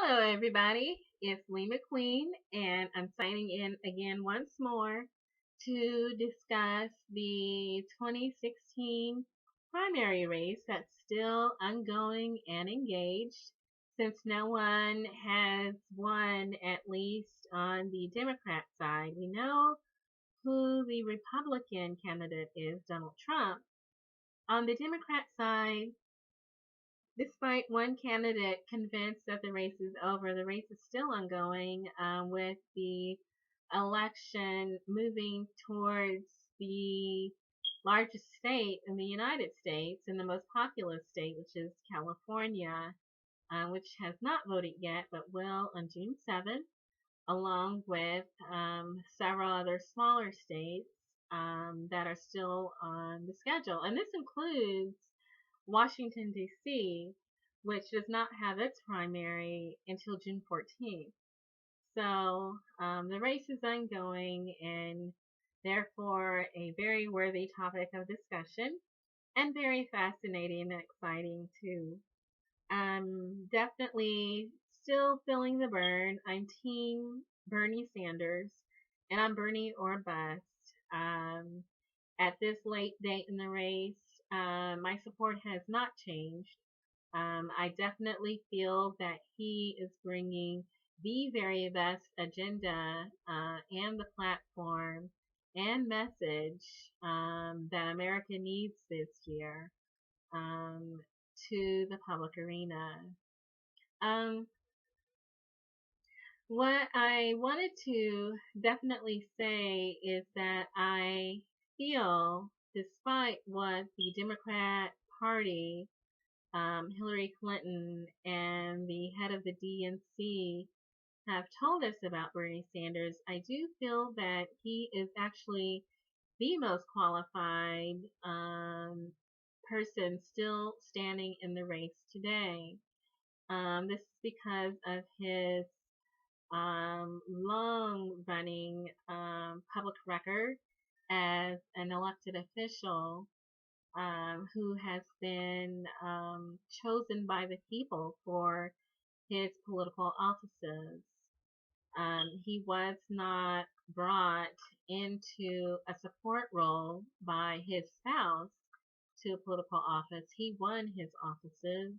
Hello, everybody. It's Lee McQueen, and I'm signing in again once more to discuss the 2016 primary race that's still ongoing and engaged since no one has won, at least on the Democrat side. We know who the Republican candidate is, Donald Trump. On the Democrat side, despite one candidate convinced that the race is over, the race is still ongoing, with the election moving towards the largest state in the United States and the most populous state, which is California, which has not voted yet but will on June 7th, along with several other smaller states that are still on the schedule. And this includes Washington, D.C., which does not have its primary until June 14th. So the race is ongoing and therefore a very worthy topic of discussion and very fascinating and exciting too. Definitely still feeling the burn. I'm Team Bernie Sanders, and I'm Bernie or bust. At this late date in the race, my support has not changed. I definitely feel that he is bringing the very best agenda and the platform and message that America needs this year um, to the public arena. Um, what I wanted to definitely say is that I feel, despite what the Democrat Party, Hillary Clinton, and the head of the DNC have told us about Bernie Sanders, I do feel that he is actually the most qualified person still standing in the race today. This is because of his long running public record as an elected official who has been chosen by the people for his political offices. He was not brought into a support role by his spouse to a political office. He won his offices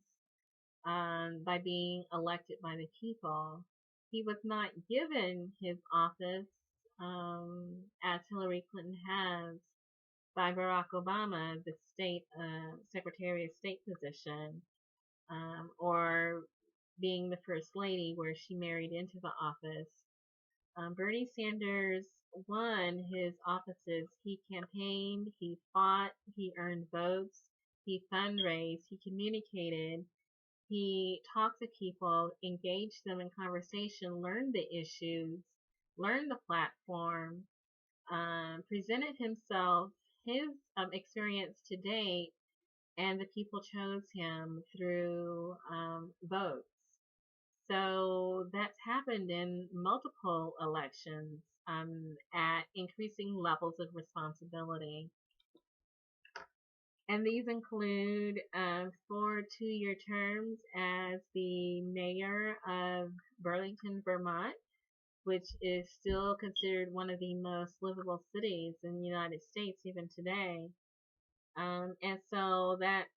by being elected by the people. He was not given his office, as Hillary Clinton has, by Barack Obama, the state Secretary of State position, or being the First Lady, where she married into the office. Bernie Sanders won his offices. He campaigned, he fought, he earned votes, he fundraised, he communicated, he talked to people, engaged them in conversation, learned the issues, learned the platform, presented himself, his experience to date, and the people chose him through votes. So that's happened in multiple elections at increasing levels of responsibility. And these include 4 2-year terms as the mayor of Burlington, Vermont, which is still considered one of the most livable cities in the United States even today. And so that's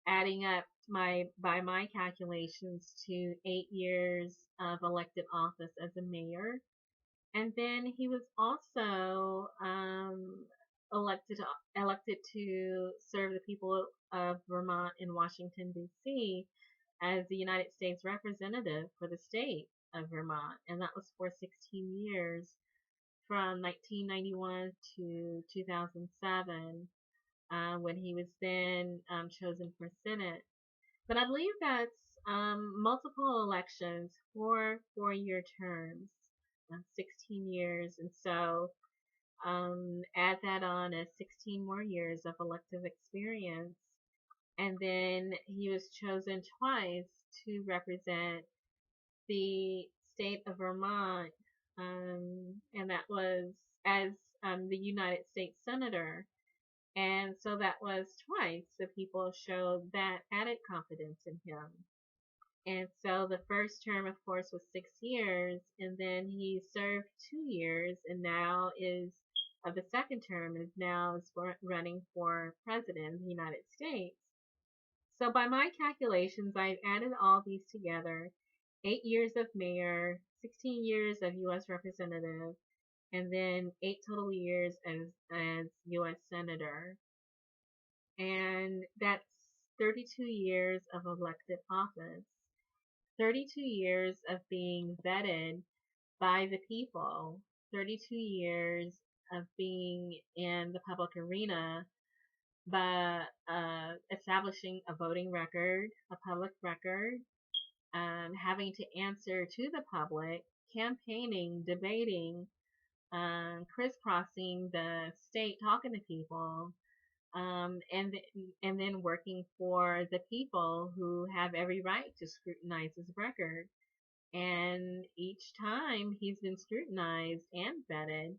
adding up by my calculations to 8 years of elected office as a mayor. And then he was also elected elected to serve the people of Vermont and Washington, D.C. as the United States representative for the state of Vermont. And that was for 16 years from 1991 to 2007, when he was then chosen for Senate. But I believe that's multiple elections for 4-year terms, 16 years. And so add that on as 16 more years of elective experience. And then he was chosen twice to represent the state of Vermont, and that was as the United States Senator. And so that was twice the people showed that added confidence in him. And so the first term, of course, was 6 years, and then he served 2 years, and now is of the second term is now is running for president of the United States. So by my calculations, I've added all these together: 8 years of mayor, 16 years of U.S. representative, and then 8 total years as U.S. senator. And that's 32 years of elected office, 32 years of being vetted by the people, 32 years of being in the public arena by establishing a voting record, a public record, having to answer to the public, campaigning, debating, crisscrossing the state, talking to people, and then working for the people who have every right to scrutinize his record. And each time he's been scrutinized and vetted,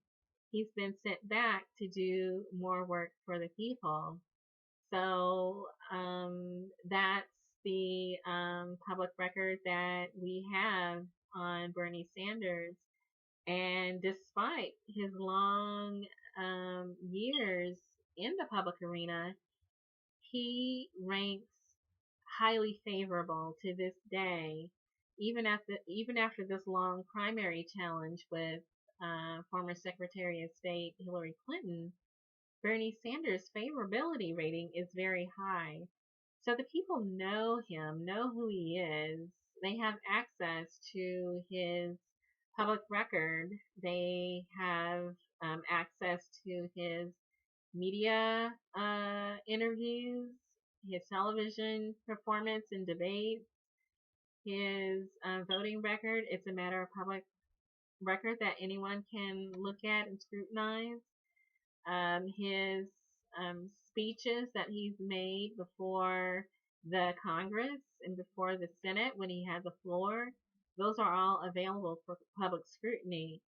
he's been sent back to do more work for the people. So that's the public record that we have on Bernie Sanders. And despite his long years in the public arena, he ranks highly favorable to this day, even after this long primary challenge with former Secretary of State Hillary Clinton. Bernie Sanders' favorability rating is very high. So the people know him, know who he is. They have access to his public record. They have access to his media interviews, his television performance and debates, his voting record. It's a matter of public record that anyone can look at and scrutinize. His speeches that he's made before the Congress and before the Senate when he had the floor, those are all available for public scrutiny.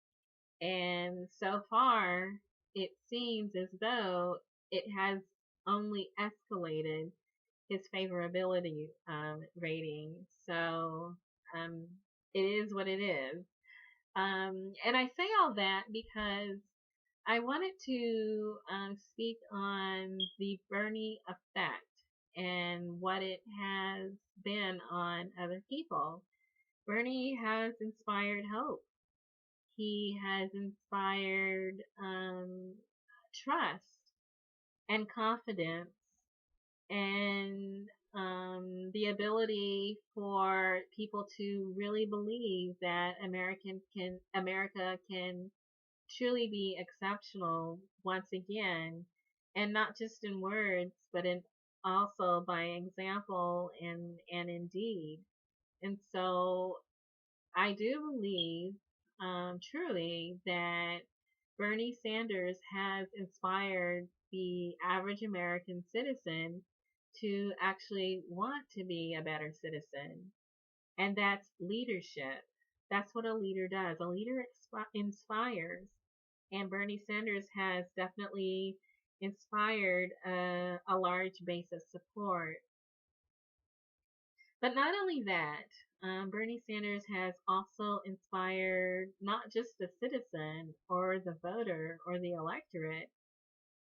And so far, it seems as though it has only escalated his favorability rating. So it is what it is. And I say all that because I wanted to speak on the Bernie effect and what it has been on other people. Bernie has inspired hope. He has inspired trust and confidence and the ability for people to really believe that America can truly be exceptional once again, and not just in words, but in also by example and in deed. And so I do believe truly that Bernie Sanders has inspired the average American citizen to actually want to be a better citizen. And that's leadership. That's what a leader does. A leader inspires. And Bernie Sanders has definitely inspired a large base of support. But not only that, Bernie Sanders has also inspired not just the citizen or the voter or the electorate,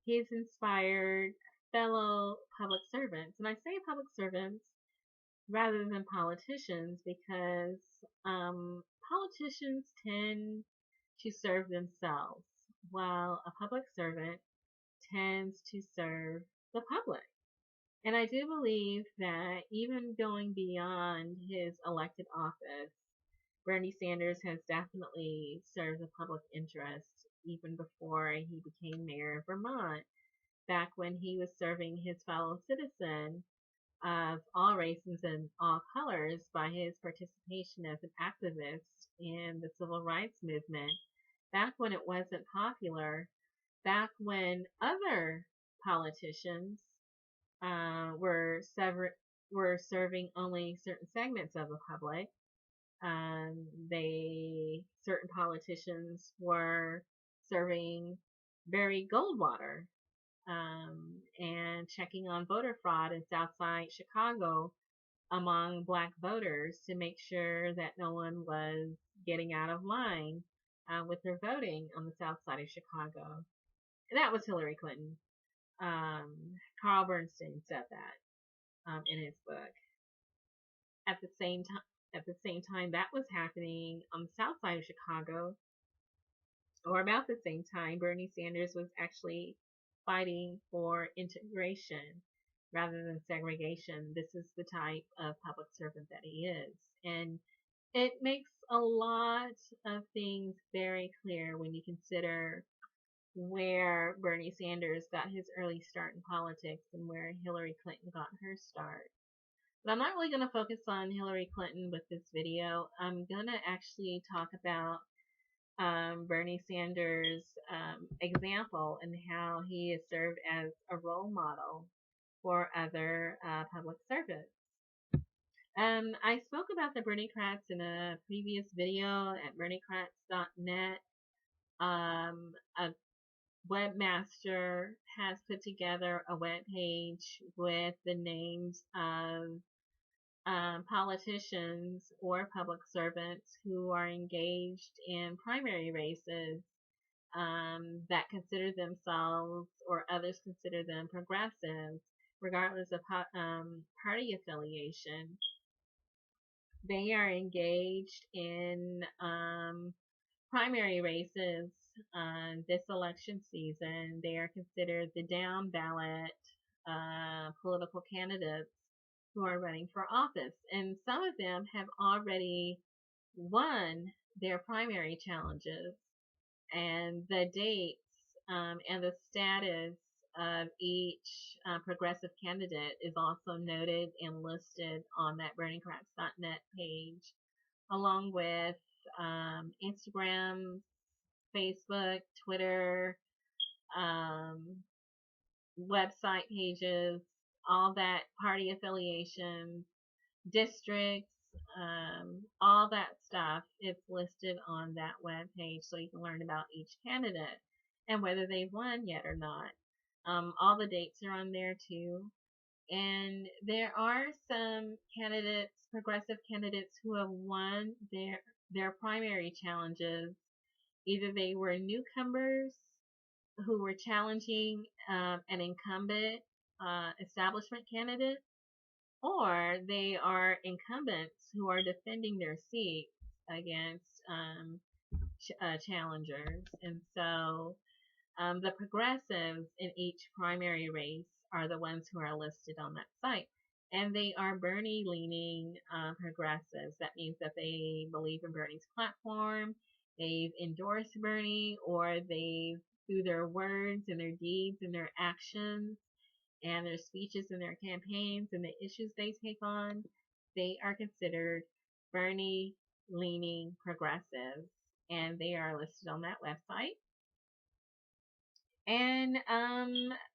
he's inspired fellow public servants. And I say public servants rather than politicians because politicians tend to serve themselves, while a public servant tends to serve the public. And I do believe that even going beyond his elected office, Bernie Sanders has definitely served the public interest even before he became mayor of Vermont, back when he was serving his fellow citizen of all races and all colors by his participation as an activist in the civil rights movement, back when it wasn't popular, back when other politicians were serving only certain segments of the public. Certain politicians were serving Barry Goldwater and checking on voter fraud in Southside Chicago among black voters to make sure that no one was getting out of line with their voting on the south side of Chicago. And that was Hillary Clinton. Carl Bernstein said that in his book. At the same time that was happening on the south side of Chicago, or about the same time, Bernie Sanders was actually fighting for integration rather than segregation. This is the type of public servant that he is. And it makes a lot of things very clear when you consider where Bernie Sanders got his early start in politics and where Hillary Clinton got her start. But I'm not really going to focus on Hillary Clinton with this video. I'm going to actually talk about Bernie Sanders' example and how he has served as a role model for other public servants. I spoke about the Berniecrats in a previous video at berniecrats.net. A webmaster has put together a web page with the names of politicians or public servants who are engaged in primary races that consider themselves or others consider them progressives, regardless of party affiliation. They are engaged in primary races this election season. They are considered the down ballot political candidates who are running for office. And some of them have already won their primary challenges. And the dates and the status of each progressive candidate is also noted and listed on that berniecrats.net page, along with Instagram, Facebook, Twitter, website pages, all that, party affiliations, districts, all that stuff is listed on that web page, so you can learn about each candidate and whether they've won yet or not. All the dates are on there too. And there are some candidates, progressive candidates, who have won their primary challenges. Either they were newcomers who were challenging an incumbent establishment candidate, or they are incumbents who are defending their seats against challengers. And so the progressives in each primary race are the ones who are listed on that site. And they are Bernie-leaning progressives. That means that they believe in Bernie's platform, they've endorsed Bernie, or they've, through their words and their deeds and their actions and their speeches and their campaigns and the issues they take on, they are considered Bernie-leaning progressives. And they are listed on that website. And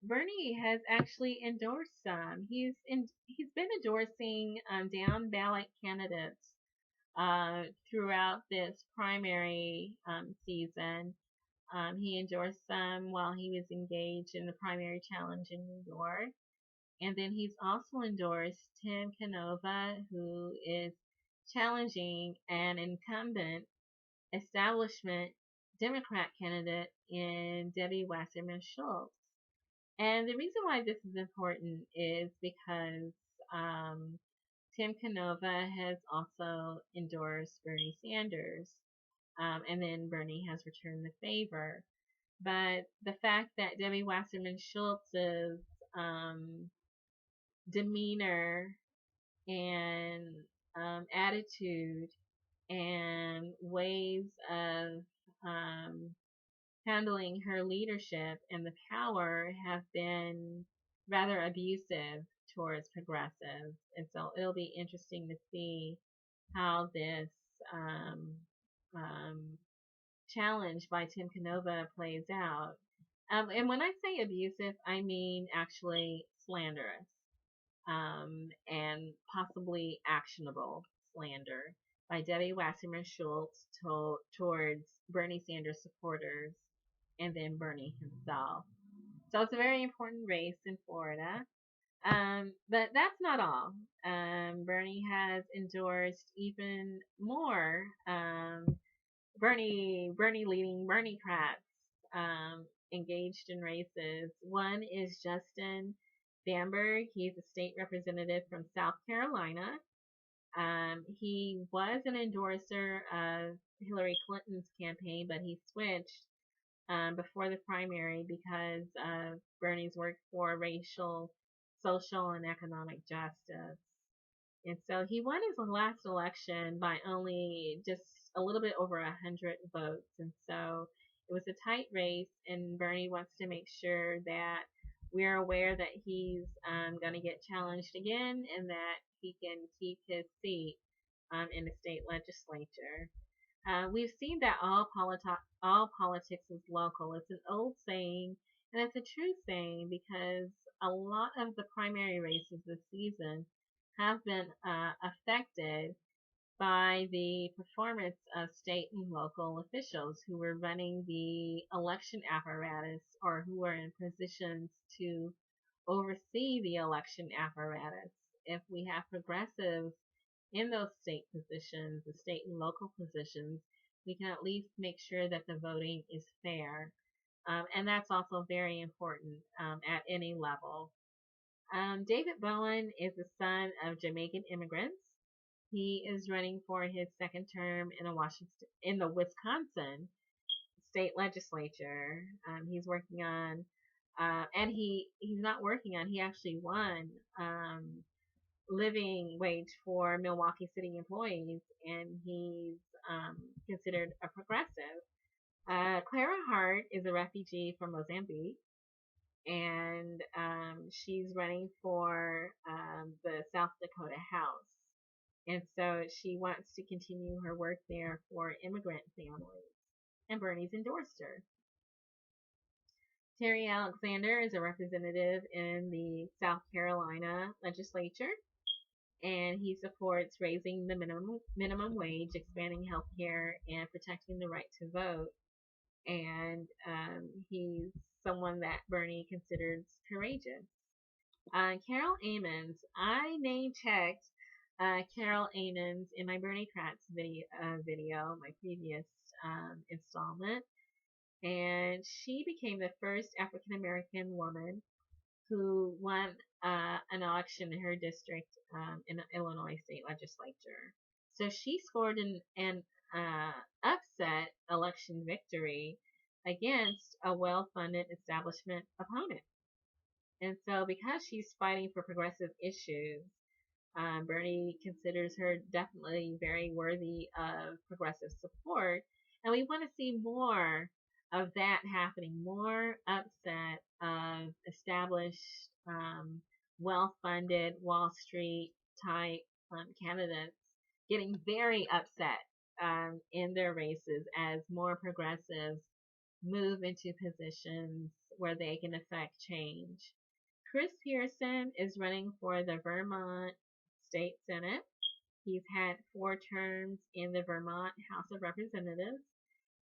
Bernie has actually endorsed some. He's been endorsing down ballot candidates throughout this primary season. He endorsed some while he was engaged in the primary challenge in New York. And then he's also endorsed Tim Canova, who is challenging an incumbent establishment Democrat candidate in Debbie Wasserman Schultz. And the reason why this is important is because Tim Canova has also endorsed Bernie Sanders, and then Bernie has returned the favor. But the fact that Debbie Wasserman Schultz's demeanor and attitude and ways of handling her leadership and the power have been rather abusive towards progressives. And so it'll be interesting to see how this challenge by Tim Canova plays out. And when I say abusive, I mean actually slanderous and possibly actionable slander by Debbie Wasserman Schultz towards Bernie Sanders supporters and then Bernie himself. So it's a very important race in Florida. But that's not all. Bernie has endorsed even more. Bernie leading Berniecrats engaged in races. One is Justin Bamber. He's a state representative from South Carolina. He was an endorser of Hillary Clinton's campaign, but he switched before the primary because of Bernie's work for racial, social, and economic justice. And so he won his last election by only just a little bit over 100 votes. And so it was a tight race, and Bernie wants to make sure that we're aware that he's going to get challenged again and that he can keep his seat in the state legislature. We've seen that all politics is local. It's an old saying, and it's a true saying because a lot of the primary races this season have been affected by the performance of state and local officials who were running the election apparatus or who are in positions to oversee the election apparatus. If we have progressives in those state positions, the state and local positions, we can at least make sure that the voting is fair. And that's also very important at any level. David Bowen is the son of Jamaican immigrants. He is running for his second term in the Wisconsin state legislature. He's working on, and he's not working on. He actually won living wage for Milwaukee City employees, and he's considered a progressive. Clara Hart is a refugee from Mozambique, and she's running for the South Dakota House. And so she wants to continue her work there for immigrant families. And Bernie's endorsed her. Terry Alexander is a representative in the South Carolina legislature, and he supports raising the minimum wage, expanding health care, and protecting the right to vote. And he's someone that Bernie considers courageous. Carol Amons. I name checked Carol Amons in my Berniecrats video, my previous installment, and she became the first African American woman who won an election in her district in the Illinois state legislature. So she scored an upset election victory against a well-funded establishment opponent. And so because she's fighting for progressive issues, Bernie considers her definitely very worthy of progressive support. And we want to see more of that happening, more upset of established, well-funded Wall Street type candidates getting very upset in their races as more progressives move into positions where they can affect change. Chris Pearson is running for the Vermont State Senate. He's had 4 terms in the Vermont House of Representatives,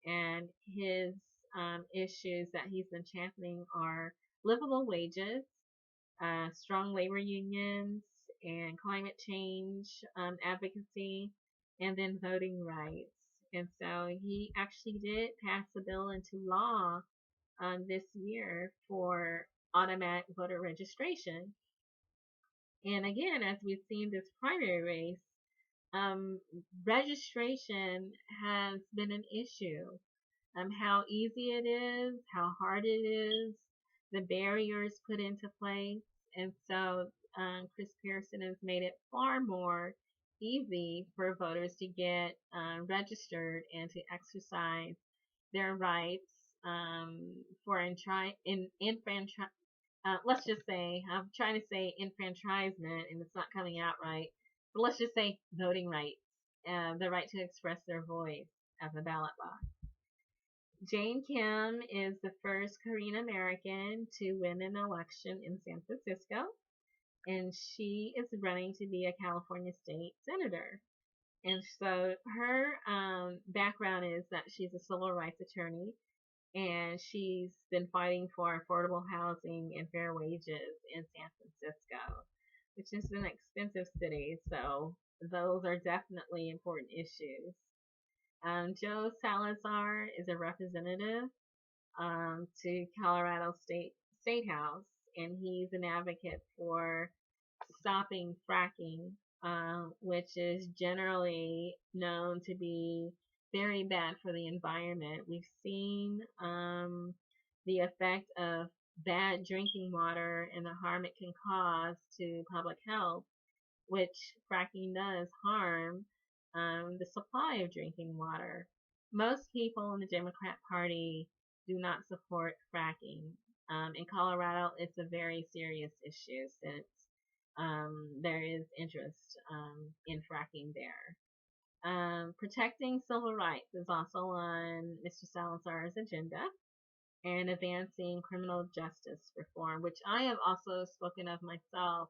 and his issues that he's been championing are livable wages, strong labor unions, and climate change advocacy, and then voting rights. And so he actually did pass a bill into law this year for automatic voter registration. And again, as we've seen this primary race, registration has been an issue. How easy it is, how hard it is, the barriers put into place. And so Chris Pearson has made it far more easy for voters to get registered and to exercise their rights for let's just say, I'm trying to say enfranchisement and it's not coming out right, but let's just say voting rights, the right to express their voice at the ballot box. Jane Kim is the first Korean American to win an election in San Francisco, and she is running to be a California state senator. And so her background is that she's a civil rights attorney. and she's been fighting for affordable housing and fair wages in San Francisco, which is an expensive city. So those are definitely important issues. Joe Salazar is a representative to Colorado State House, and he's an advocate for stopping fracking, which is generally known to be very bad for the environment. We've seen the effect of bad drinking water and the harm it can cause to public health, which fracking does harm the supply of drinking water. Most people in the Democrat Party do not support fracking. In Colorado, it's a very serious issue since there is interest in fracking there. Protecting civil rights is also on Mr. Salazar's agenda, and advancing criminal justice reform, which I have also spoken of myself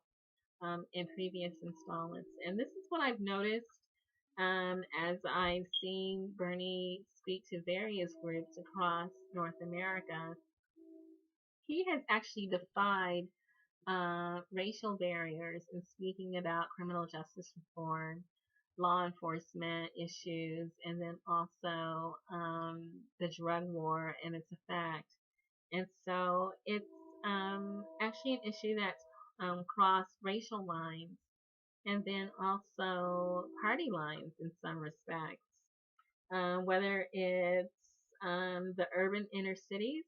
in previous installments. And this is what I've noticed as I've seen Bernie speak to various groups across North America. He has actually defied racial barriers in speaking about criminal justice reform, law enforcement issues, and then also the drug war and its effect. And so it's actually an issue that's crossed racial lines and then also party lines in some respects. Whether it's the urban inner cities,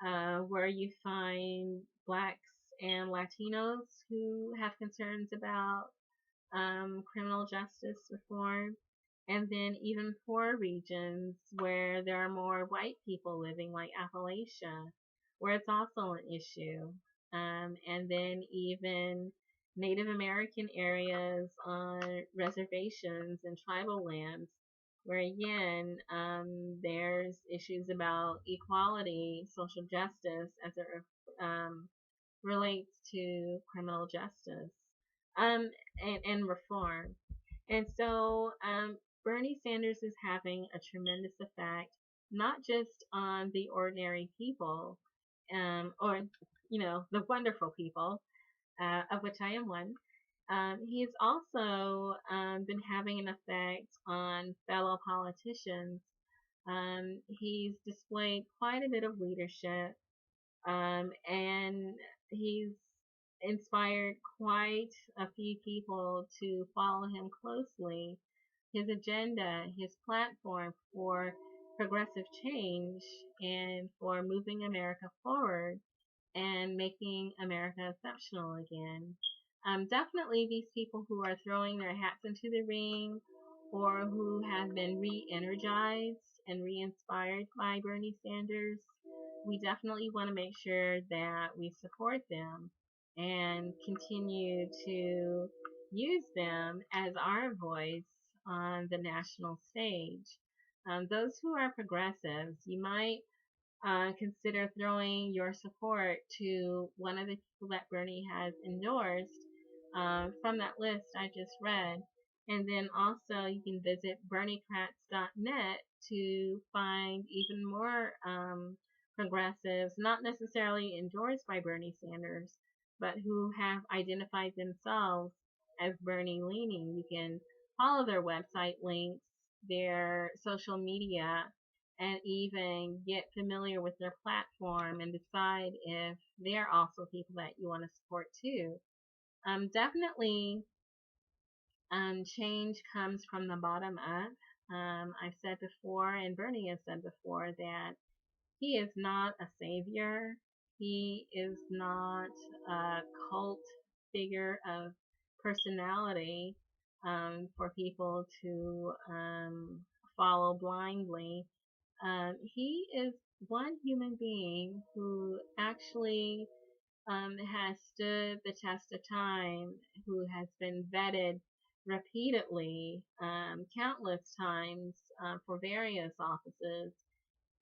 where you find blacks and Latinos who have concerns about criminal justice reform, and then even poor regions where there are more white people living, like Appalachia, where it's also an issue. And then even Native American areas on reservations and tribal lands, where again, there's issues about equality, social justice as it um, relates to criminal justice and reform. And so Bernie Sanders is having a tremendous effect, not just on the ordinary people, or, the wonderful people, of which I am one. He's also been having an effect on fellow politicians. He's displayed quite a bit of leadership, and he's inspired quite a few people to follow him closely. His agenda, his platform for progressive change and for moving America forward and making America exceptional again. Definitely these people who are throwing their hats into the ring or who have been re-energized and re-inspired by Bernie Sanders, we definitely want to make sure that we support them and continue to use them as our voice on the national stage. Those who are progressives, you might consider throwing your support to one of the people that Bernie has endorsed from that list I just read. And then also you can visit berniecrats.net to find even more progressives, not necessarily endorsed by Bernie Sanders, but who have identified themselves as Bernie leaning. You can follow their website links, their social media, and even get familiar with their platform and decide if they're also people that you want to support too. Definitely, change comes from the bottom up. I've said before, and Bernie has said before, that he is not a savior. He is not a cult figure of personality for people to follow blindly. He is one human being who actually has stood the test of time, who has been vetted repeatedly, countless times for various offices,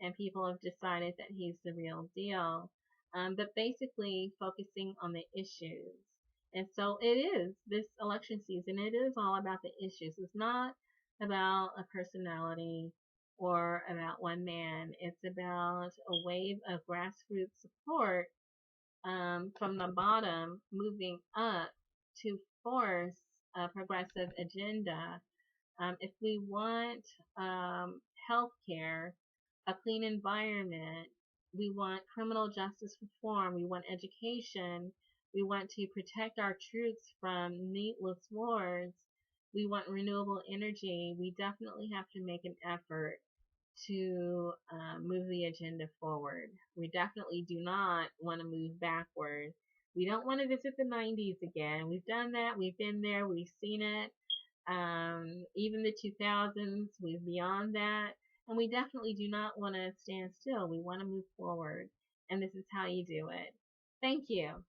and people have decided that he's the real deal. But basically focusing on the issues. And so it is, this election season, it is all about the issues. It's not about a personality. or about one man. It's about a wave of grassroots support from the bottom moving up to force a progressive agenda. If we want health care, a clean environment, we want criminal justice reform, we want education, we want to protect our troops from needless wars, we want renewable energy, we definitely have to make an effort to move the agenda forward. We definitely do not want to move backward. We don't want to visit the 90s again. We've done that. We've been there. We've seen it. Even the 2000s, we're beyond that. And we definitely do not want to stand still. We want to move forward. And this is how you do it. Thank you.